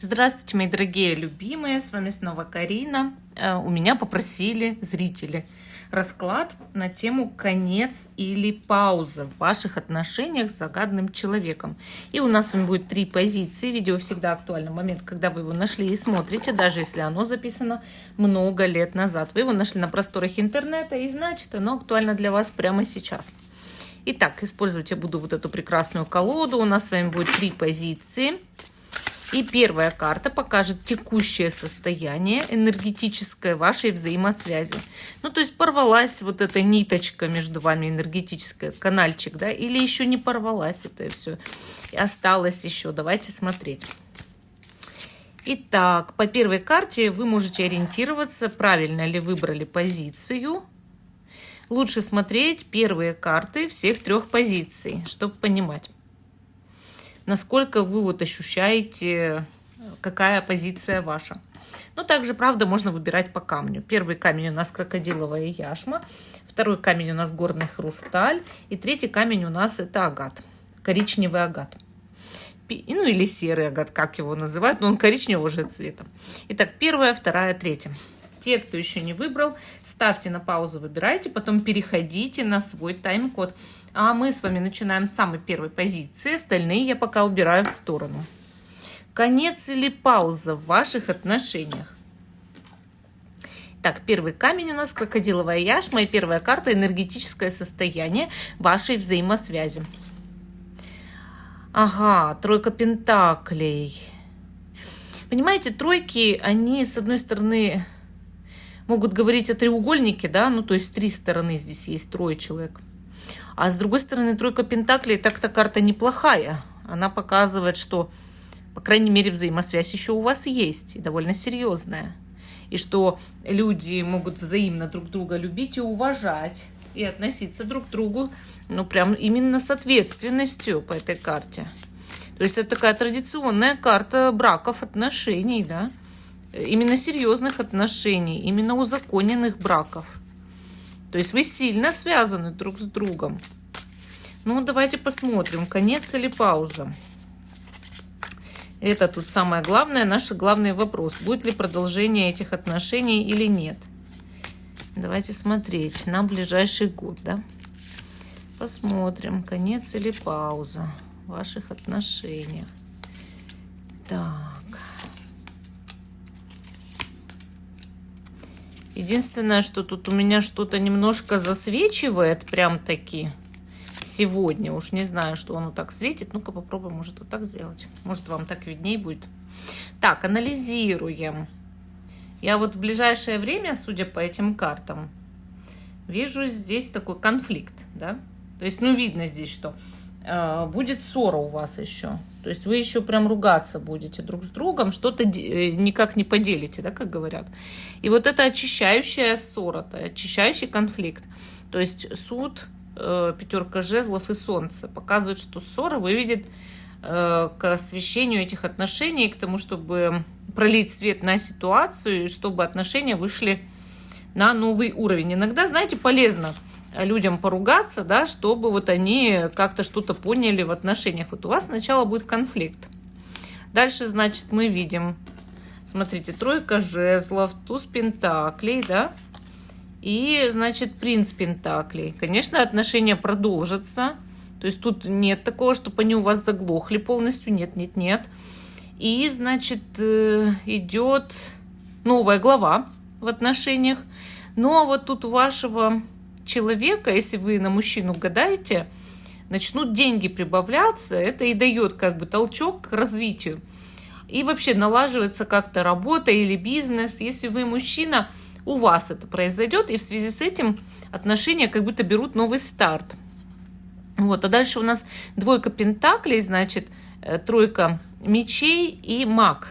Здравствуйте, мои дорогие любимые, с вами снова Карина. У меня попросили зрители расклад на тему «Конец или пауза в ваших отношениях с загаданным человеком». И у нас с вами будет 3 позиции. Видео всегда актуально в момент, когда вы его нашли и смотрите, даже если оно записано много лет назад. Вы его нашли на просторах интернета, и значит, оно актуально для вас прямо сейчас. Итак, использовать я буду вот эту прекрасную колоду. У нас с вами будет 3 позиции. И первая карта покажет текущее состояние энергетическое вашей взаимосвязи. Ну, то есть порвалась вот эта ниточка между вами энергетическая, канальчик, да, или еще не порвалась это все, и осталось еще. Давайте смотреть. Итак, по первой карте вы можете ориентироваться, правильно ли выбрали позицию. Лучше смотреть первые карты всех 3 позиций, чтобы понимать, насколько вы вот ощущаете, какая позиция ваша. Но также, правда, можно выбирать по камню. Первый камень у нас крокодиловая яшма, второй камень у нас горный хрусталь, и третий камень у нас это агат, коричневый агат. Ну или серый агат, как его называют, но он коричневого же цвета. Итак, первая, вторая, третья. Те, кто еще не выбрал, ставьте на паузу, выбирайте, потом переходите на свой тайм-код. А мы с вами начинаем с самой первой позиции. Остальные я пока убираю в сторону. Конец или пауза в ваших отношениях? Так, первый камень у нас крокодиловая яшма. И первая карта — энергетическое состояние вашей взаимосвязи. Ага, тройка пентаклей. Понимаете, тройки, они, с одной стороны, могут говорить о треугольнике, да, ну то есть 3 стороны здесь есть, 3 человек. А с другой стороны, тройка пентаклей, так-то карта неплохая. Она показывает, что, по крайней мере, взаимосвязь еще у вас есть, и довольно серьезная. И что люди могут взаимно друг друга любить и уважать, и относиться друг к другу, ну, прям именно с ответственностью по этой карте. То есть это такая традиционная карта браков, отношений, да, именно серьезных отношений, именно узаконенных браков. То есть вы сильно связаны друг с другом. Ну, давайте посмотрим, конец или пауза. Это тут самое главное, наш главный вопрос. Будет ли продолжение этих отношений или нет? Давайте смотреть на ближайший год, да? Посмотрим, конец или пауза в ваших отношениях. Так. Единственное, что тут у меня что-то немножко засвечивает, прям таки, сегодня. Уж не знаю, что оно так светит. Ну-ка попробуем, может, вот так сделать. Может, вам так видней будет. Так, анализируем. Я вот в ближайшее время, судя по этим картам, вижу здесь такой конфликт, да? То есть, ну, видно здесь, что будет ссора у вас еще. То есть вы еще прям ругаться будете друг с другом, что-то никак не поделите, да, как говорят. И вот это очищающая ссора, очищающий конфликт. То есть суд, 5 жезлов и солнце показывают, что ссора выведет к освещению этих отношений, к тому, чтобы пролить свет на ситуацию, и чтобы отношения вышли на новый уровень. Иногда, знаете, полезно людям поругаться, да, чтобы вот они как-то что-то поняли в отношениях. Вот у вас сначала будет конфликт. Дальше, значит, мы видим, смотрите, 3 жезлов, туз пентаклей, да, и, значит, принц пентаклей. Конечно, отношения продолжатся. То есть тут нет такого, чтобы они у вас заглохли полностью. Нет, нет, нет. И, значит, идет новая глава в отношениях. Ну, а вот тут у вашего человека, если вы на мужчину гадаете, начнут деньги прибавляться, это и дает как бы толчок к развитию. И вообще налаживается как-то работа или бизнес. Если вы мужчина, у вас это произойдет, и в связи с этим отношения как будто берут новый старт. Вот, а дальше у нас 2 пентаклей, значит, 3 мечей и маг.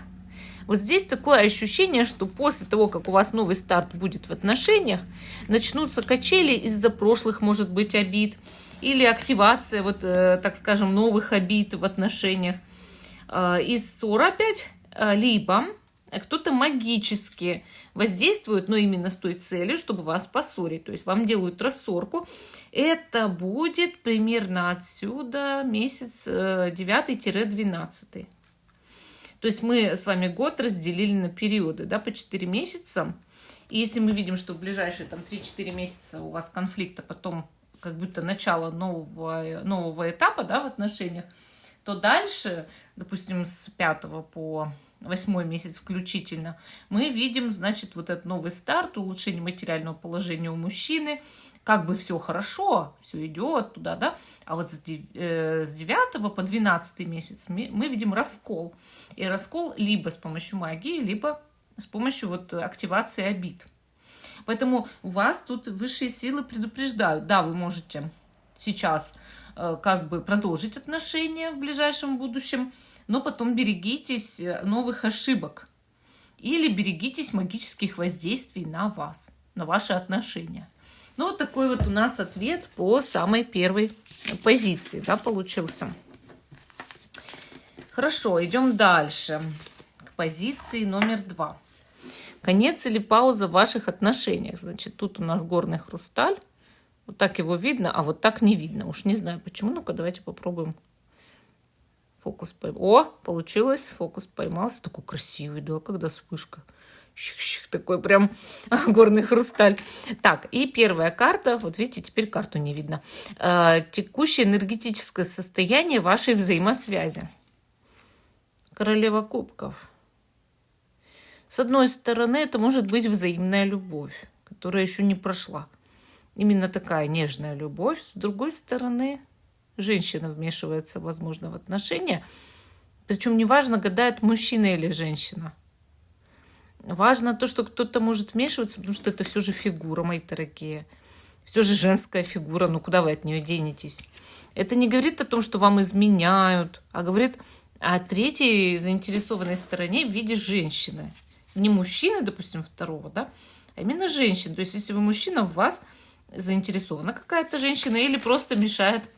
Вот здесь такое ощущение, что после того, как у вас новый старт будет в отношениях, начнутся качели из-за прошлых, может быть, обид, или активация, вот, так скажем, новых обид в отношениях, и ссора опять, либо кто-то магически воздействует, но именно с той целью, чтобы вас поссорить. То есть вам делают рассорку. Это будет примерно отсюда месяц 9-12. То есть мы с вами год разделили на периоды, да, по 4 месяца. И если мы видим, что в ближайшие там 3-4 месяца у вас конфликт, а потом как будто начало нового этапа, да, в отношениях, то дальше, допустим, с 5 по 8 месяц включительно, мы видим, значит, вот этот новый старт, улучшение материального положения у мужчины, как бы все хорошо, все идет туда, да, а вот с 9 по 12 месяц мы видим раскол. И раскол либо с помощью магии, либо с помощью вот активации обид. Поэтому вас тут высшие силы предупреждают. Да, вы можете сейчас как бы продолжить отношения в ближайшем будущем, но потом берегитесь новых ошибок. Или берегитесь магических воздействий на вас, на ваши отношения. Ну, вот такой вот у нас ответ по самой первой позиции, да, получился. Хорошо, идем дальше. К позиции номер 2. Конец или пауза в ваших отношениях. Значит, тут у нас горный хрусталь. Вот так его видно, а вот так не видно. Уж не знаю почему. Ну-ка, давайте попробуем. Фокус поймал. О, получилось. Фокус поймался. Такой красивый, да, когда вспышка. Щик-щик, такой прям горный хрусталь. Так, и первая карта. Вот видите, теперь карту не видно. Текущее энергетическое состояние вашей взаимосвязи. Королева кубков. С одной стороны, это может быть взаимная любовь, которая еще не прошла. Именно такая нежная любовь. С другой стороны, женщина вмешивается, возможно, в отношения. Причем неважно, гадает мужчина или женщина. Важно то, что кто-то может вмешиваться, потому что это все же фигура, мои дорогие. Все же женская фигура, ну куда вы от нее денетесь? Это не говорит о том, что вам изменяют, а говорит о третьей заинтересованной стороне в виде женщины. Не мужчины, допустим, второго, да, а именно женщины. То есть если вы мужчина, в вас заинтересована какая-то женщина или просто мешает,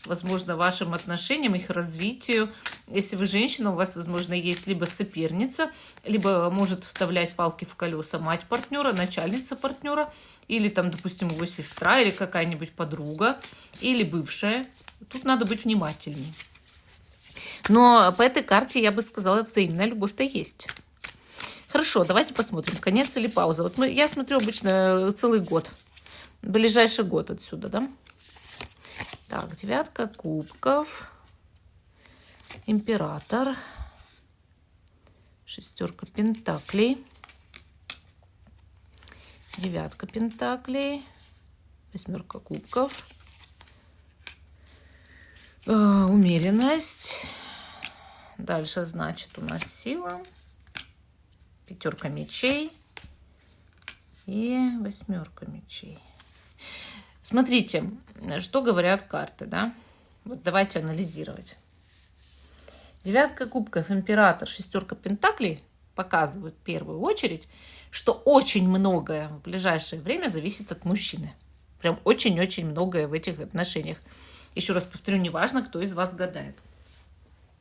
возможно, вашим отношениям, их развитию. Если вы женщина, у вас, возможно, есть либо соперница, либо может вставлять палки в колеса мать партнера, начальница партнера, или там, допустим, его сестра, или какая-нибудь подруга, или бывшая. Тут надо быть внимательней. Но по этой карте, я бы сказала, взаимная любовь-то есть. Хорошо, давайте посмотрим, конец или пауза. Вот я смотрю обычно целый год. Ближайший год отсюда, да? Так, 9 кубков, император, 6 пентаклей, 9 пентаклей, 8 кубков, умеренность. Дальше, значит, у нас сила, 5 мечей и 8 мечей. Смотрите, что говорят карты, да? Вот давайте анализировать. 9 кубков, император, 6 пентаклей показывают в первую очередь, что очень многое в ближайшее время зависит от мужчины. Прям очень-очень многое в этих отношениях. Еще раз повторю, неважно, кто из вас гадает.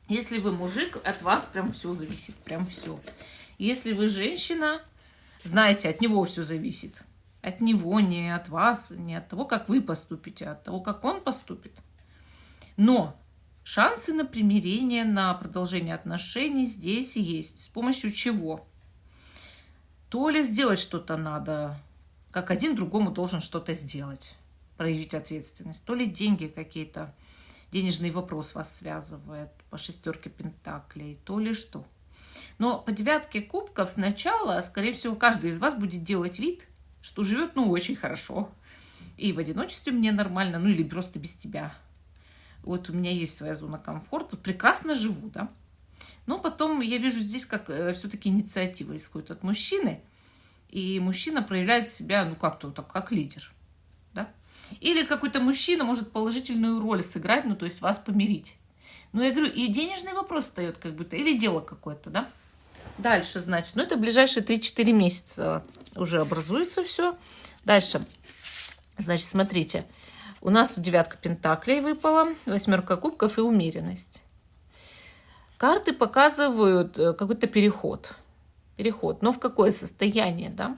Если вы мужик, от вас прям все зависит, прям все. Если вы женщина, знаете, от него все зависит. От него, не от вас, не от того, как вы поступите, а от того, как он поступит. Но шансы на примирение, на продолжение отношений здесь есть. С помощью чего? То ли сделать что-то надо, как один другому должен что-то сделать, проявить ответственность, то ли деньги какие-то, денежный вопрос вас связывает по 6 пентаклей, то ли что. Но по 9 кубков сначала, скорее всего, каждый из вас будет делать вид, что живет, ну, очень хорошо. И в одиночестве мне нормально, ну, или просто без тебя. Вот у меня есть своя зона комфорта, прекрасно живу, да. Но потом я вижу здесь, как все-таки инициатива исходит от мужчины, и мужчина проявляет себя, ну, как-то так, как лидер, да. Или какой-то мужчина может положительную роль сыграть, ну, то есть вас помирить. Ну, я говорю, и денежный вопрос встает как будто, или дело какое-то, да. Дальше, значит, ну это ближайшие 3-4 месяца уже образуется все. Дальше, значит, смотрите, у нас тут 9 пентаклей выпала, 8 кубков и умеренность. Карты показывают какой-то переход. Переход, но в какое состояние, да?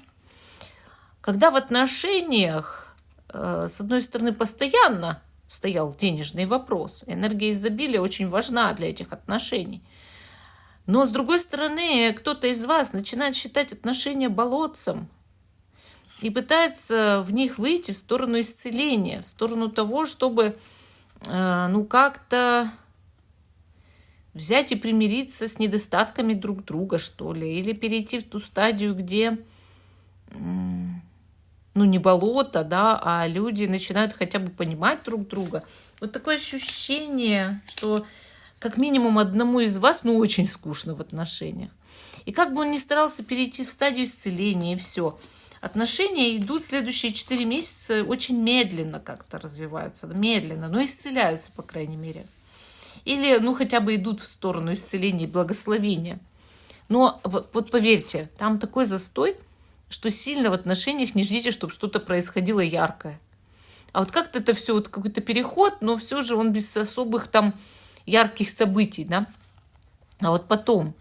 Когда в отношениях, с одной стороны, постоянно стоял денежный вопрос, энергия изобилия очень важна для этих отношений. Но, с другой стороны, кто-то из вас начинает считать отношения болотцем и пытается в них выйти в сторону исцеления, в сторону того, чтобы, ну, как-то взять и примириться с недостатками друг друга, что ли, или перейти в ту стадию, где, ну, не болото, да, а люди начинают хотя бы понимать друг друга. Вот такое ощущение, что как минимум одному из вас, ну, очень скучно в отношениях. И как бы он ни старался перейти в стадию исцеления, и все, отношения идут следующие 4 месяца очень медленно как-то развиваются, медленно, но исцеляются, по крайней мере. Или, ну, хотя бы идут в сторону исцеления и благословения. Но вот поверьте, там такой застой, что сильно в отношениях не ждите, чтобы что-то происходило яркое. А вот как-то это все, вот какой-то переход, но все же он без особых там ярких событий, да. А вот потом,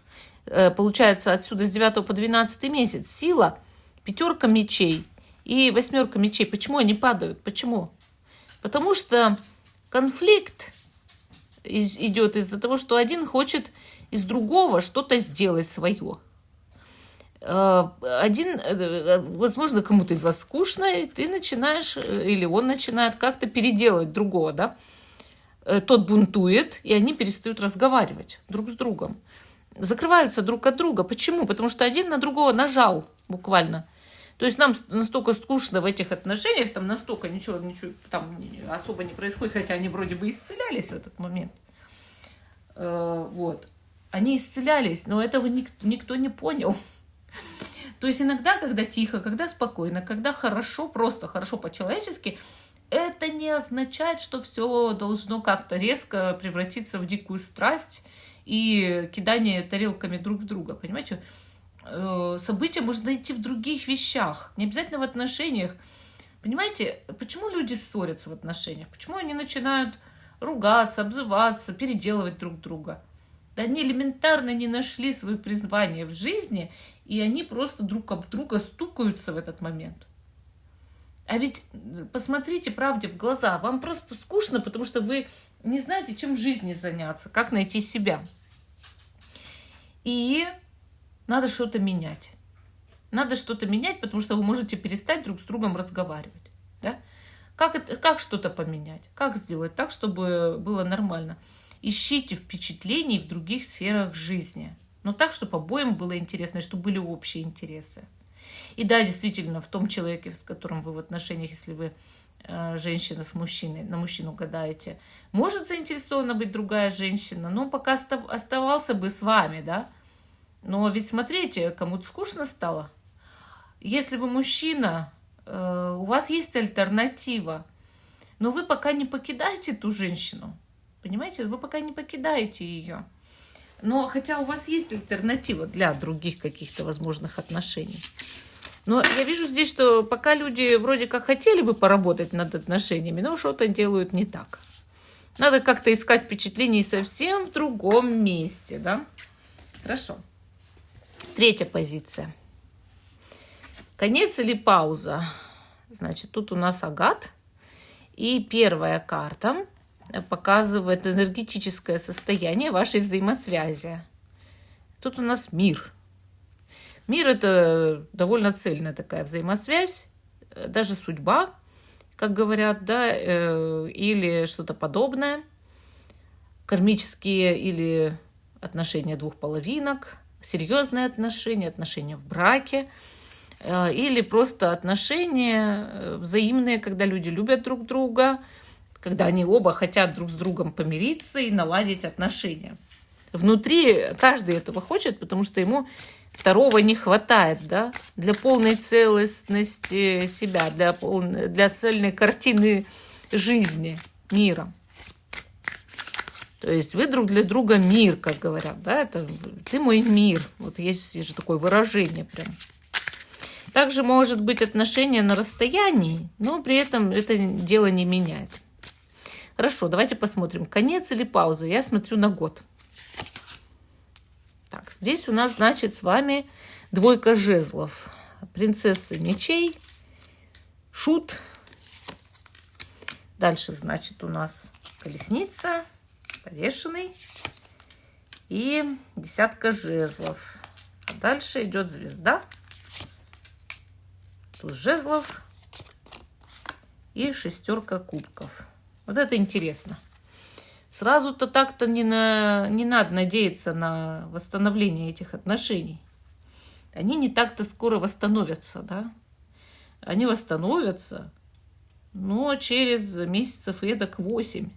получается, отсюда с 9 по 12 месяц сила, 5 мечей и 8 мечей. Почему они падают? Почему? Потому что конфликт идет из-за того, что один хочет из другого что-то сделать свое. Один, возможно, кому-то из вас скучно, и ты начинаешь, или он начинает как-то переделывать другого, да? Тот бунтует, и они перестают разговаривать друг с другом. Закрываются друг от друга. Почему? Потому что один на другого нажал буквально. То есть нам настолько скучно в этих отношениях, там настолько ничего там особо не происходит, хотя они вроде бы исцелялись в этот момент. Вот. Они исцелялись, но этого никто не понял. То есть иногда, когда тихо, когда спокойно, когда хорошо, просто хорошо по-человечески, это не означает, что все должно как-то резко превратиться в дикую страсть и кидание тарелками друг в друга, понимаете? События можно найти в других вещах, не обязательно в отношениях. Понимаете, почему люди ссорятся в отношениях? Почему они начинают ругаться, обзываться, переделывать друг друга? Да они элементарно не нашли свое призвание в жизни, и они просто друг об друга стукаются в этот момент. А ведь посмотрите правде в глаза. Вам просто скучно, потому что вы не знаете, чем в жизни заняться, как найти себя. И надо что-то менять. Надо что-то менять, потому что вы можете перестать друг с другом разговаривать. Да? Как что-то поменять? Как сделать так, чтобы было нормально? Ищите впечатлений в других сферах жизни. Но так, чтобы обоим было интересно, и чтобы были общие интересы. И да, действительно, в том человеке, с которым вы в отношениях, если вы женщина с мужчиной, на мужчину гадаете, может заинтересована быть другая женщина, но пока оставался бы с вами, да? Но ведь смотрите, кому-то скучно стало. Если вы мужчина, у вас есть альтернатива, но вы пока не покидаете ту женщину, понимаете? Вы пока не покидаете ее. Но хотя у вас есть альтернатива для других каких-то возможных отношений. Но я вижу здесь, что пока люди вроде как хотели бы поработать над отношениями, но что-то делают не так. Надо как-то искать впечатлений совсем в другом месте, да? Хорошо. 3 позиция. Конец или пауза? Значит, тут у нас агат. И первая карта показывает энергетическое состояние вашей взаимосвязи. Тут у нас мир. Мир – это довольно цельная такая взаимосвязь, даже судьба, как говорят, да, или что-то подобное. Кармические или отношения двух половинок, серьезные отношения, отношения в браке, или просто отношения взаимные, когда люди любят друг друга, когда они оба хотят друг с другом помириться и наладить отношения. Внутри каждый этого хочет, потому что ему второго не хватает, да, для полной целостности себя, для цельной картины жизни, мира. То есть вы друг для друга мир, как говорят, да, это ты мой мир. Вот есть же такое выражение прям. Также может быть отношения на расстоянии, но при этом это дело не меняет. Хорошо, давайте посмотрим, конец или пауза. Я смотрю на год. Так, здесь у нас, значит, с вами 2 жезлов. Принцесса мечей, шут. Дальше, значит, у нас колесница, повешенный и десятка жезлов. А дальше идет звезда, туз жезлов и шестерка кубков. Вот это интересно. Сразу-то так-то не надо надеяться на восстановление этих отношений. Они не так-то скоро восстановятся, да? Они восстановятся, но через месяцев эдак 8.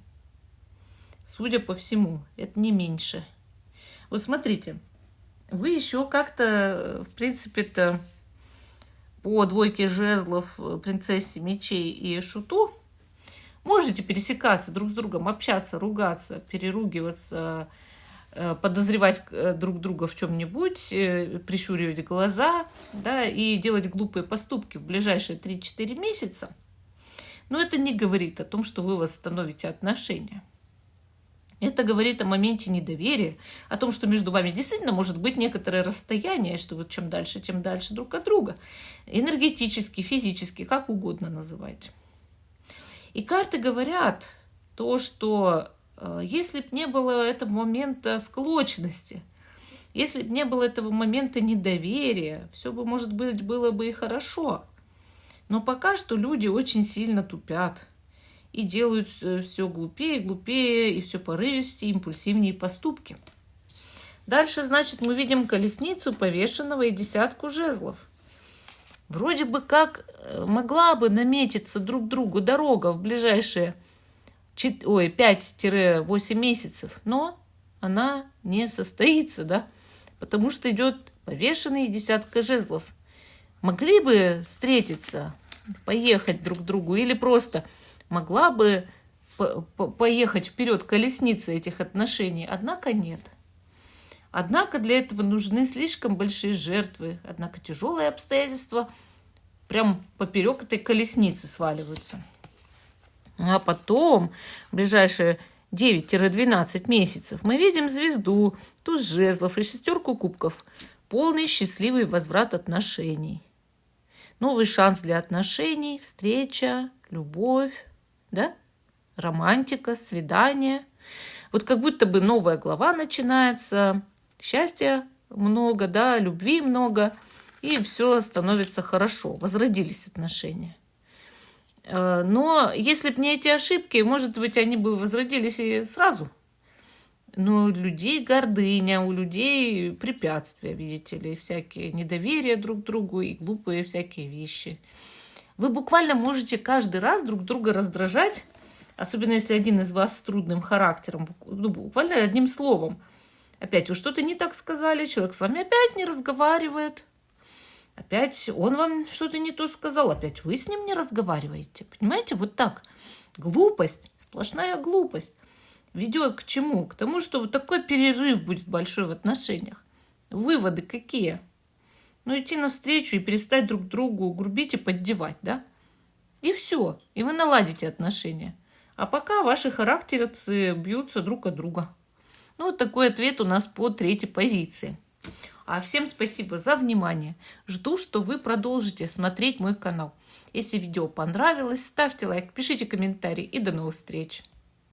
Судя по всему, это не меньше. Вот смотрите, вы еще как-то, в принципе-то, по двойке жезлов, принцессе мечей и шуту можете пересекаться друг с другом, общаться, ругаться, переругиваться, подозревать друг друга в чем-нибудь, прищуривать глаза, да, и делать глупые поступки в ближайшие 3-4 месяца. Но это не говорит о том, что вы восстановите отношения. Это говорит о моменте недоверия, о том, что между вами действительно может быть некоторое расстояние, что вы чем дальше, тем дальше друг от друга. Энергетически, физически, как угодно называйте. И карты говорят то, что если бы не было этого момента склоченности, если бы не было этого момента недоверия, все бы, может быть, было бы и хорошо. Но пока что люди очень сильно тупят и делают все глупее, глупее, и все порывистее, импульсивнее поступки. Дальше, значит, мы видим колесницу повешенного и десятку жезлов. Вроде бы как могла бы наметиться друг другу дорога в ближайшие 5-8 месяцев, но она не состоится, да, потому что идет повешенный и десятка жезлов. Могли бы встретиться, поехать друг к другу, или просто могла бы поехать вперед колесница этих отношений, однако нет. Однако для этого нужны слишком большие жертвы, однако тяжелые обстоятельства прям поперек этой колесницы сваливаются. А потом, в ближайшие 9-12 месяцев, мы видим звезду, туз жезлов и шестерку кубков. Полный счастливый возврат отношений. Новый шанс для отношений, встреча, любовь, да? Романтика, свидание. Вот как будто бы новая глава начинается, счастья много, да, любви много, и все становится хорошо, возродились отношения. Но если бы не эти ошибки, может быть, они бы возродились и сразу. Но у людей гордыня, у людей препятствия, видите ли, всякие недоверия друг к другу и глупые всякие вещи. Вы буквально можете каждый раз друг друга раздражать, особенно если один из вас с трудным характером, буквально одним словом. Опять вы что-то не так сказали, человек с вами опять не разговаривает. Опять он вам что-то не то сказал, опять вы с ним не разговариваете. Понимаете, вот так. Глупость, сплошная глупость ведет к чему? К тому, что вот такой перерыв будет большой в отношениях. Выводы какие? Ну, идти навстречу и перестать друг другу грубить и поддевать, да? И все. И вы наладите отношения. А пока ваши характерцы бьются друг от друга. Ну, вот такой ответ у нас по 3-й позиции. А всем спасибо за внимание. Жду, что вы продолжите смотреть мой канал. Если видео понравилось, ставьте лайк, пишите комментарии и до новых встреч.